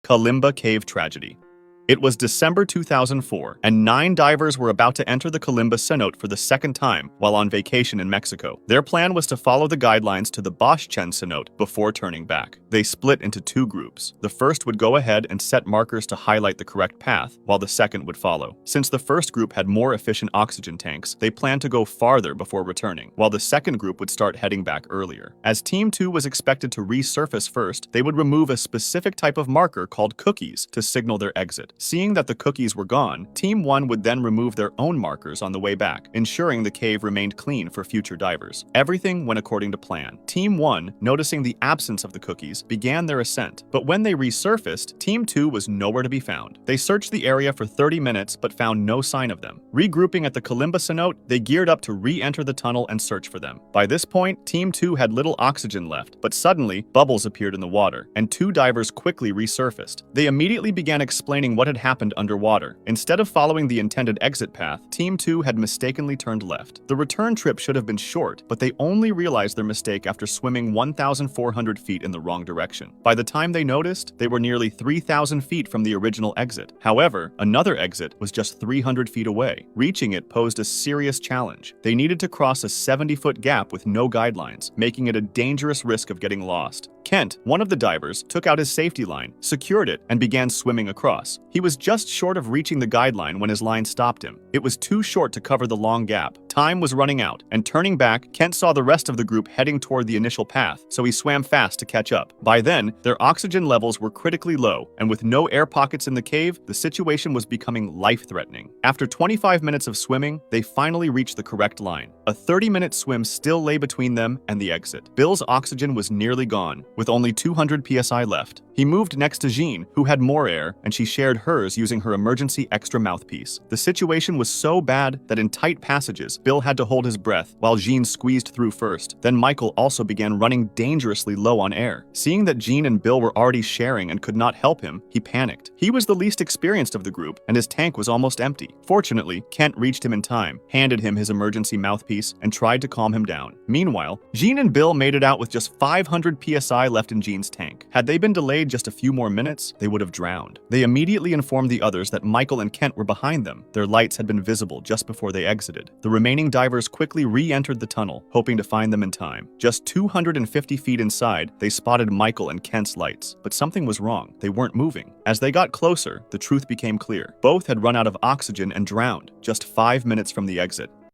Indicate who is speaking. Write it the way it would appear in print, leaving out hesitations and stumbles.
Speaker 1: Kalimba Cave Tragedy. It was December 2004, and 9 divers were about to enter the Kalimba cenote for the second time while on vacation in Mexico. Their plan was to follow the guidelines to the Boschchen cenote before turning back. They split into 2 groups. The first would go ahead and set markers to highlight the correct path, while the second would follow. Since the first group had more efficient oxygen tanks, they planned to go farther before returning, while the second group would start heading back earlier. As Team 2 was expected to resurface first, they would remove a specific type of marker called cookies to signal their exit. Seeing that the cookies were gone, Team 1 would then remove their own markers on the way back, ensuring the cave remained clean for future divers. Everything went according to plan. Team 1, noticing the absence of the cookies, began their ascent, but when they resurfaced, Team 2 was nowhere to be found. They searched the area for 30 minutes but found no sign of them. Regrouping at the Kalimba cenote, they geared up to re-enter the tunnel and search for them. By this point, Team 2 had little oxygen left, but suddenly, bubbles appeared in the water, and 2 divers quickly resurfaced. They immediately began explaining what had happened underwater. Instead of following the intended exit path, Team 2 had mistakenly turned left. The return trip should have been short, but they only realized their mistake after swimming 1,400 feet in the wrong direction. By the time they noticed, they were nearly 3,000 feet from the original exit. However, another exit was just 300 feet away. Reaching it posed a serious challenge. They needed to cross a 70-foot gap with no guidelines, making it a dangerous risk of getting lost. Kent, one of the divers, took out his safety line, secured it, and began swimming across. He was just short of reaching the guideline when his line stopped him. It was too short to cover the long gap. Time was running out, and turning back, Kent saw the rest of the group heading toward the initial path, so he swam fast to catch up. By then, their oxygen levels were critically low, and with no air pockets in the cave, the situation was becoming life-threatening. After 25 minutes of swimming, they finally reached the correct line. A 30-minute swim still lay between them and the exit. Bill's oxygen was nearly gone, with only 200 psi left. He moved next to Jean, who had more air, and she shared hers using her emergency extra mouthpiece. The situation was so bad that in tight passages, Bill had to hold his breath while Jean squeezed through first. Then Michael also began running dangerously low on air. Seeing that Jean and Bill were already sharing and could not help him, he panicked. He was the least experienced of the group, and his tank was almost empty. Fortunately, Kent reached him in time, handed him his emergency mouthpiece, and tried to calm him down. Meanwhile, Jean and Bill made it out with just 500 psi left in Jean's tank. Had they been delayed just a few more minutes, they would have drowned. They immediately informed the others that Michael and Kent were behind them. Their lights had been visible just before they exited. The remaining divers quickly re-entered the tunnel, hoping to find them in time. Just 250 feet inside, they spotted Michael and Kent's lights, but something was wrong. They weren't moving. As they got closer, the truth became clear. Both had run out of oxygen and drowned just 5 minutes from the exit.